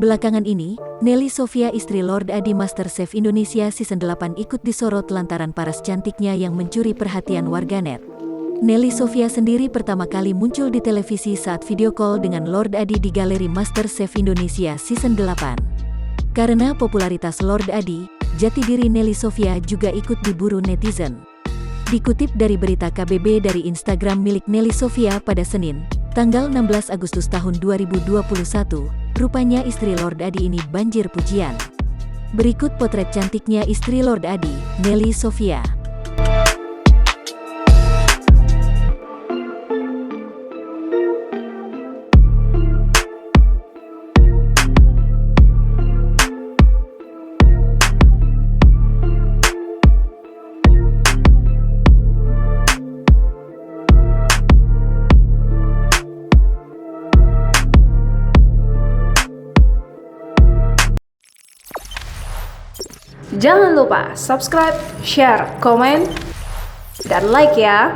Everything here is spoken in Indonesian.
Belakangan ini, Nelly Sofia istri Lord Adi MasterChef Indonesia Season 8 ikut disorot lantaran paras cantiknya yang mencuri perhatian warganet. Nelly Sofia sendiri pertama kali muncul di televisi saat video call dengan Lord Adi di galeri MasterChef Indonesia Season 8. Karena popularitas Lord Adi, jati diri Nelly Sofia juga ikut diburu netizen. Dikutip dari berita KBB dari Instagram milik Nelly Sofia pada Senin, tanggal 16 Agustus tahun 2021, rupanya istri Lord Adi ini banjir pujian. Berikut potret cantiknya istri Lord Adi, Nelly Sofia. Jangan lupa subscribe, share, komen, dan like ya!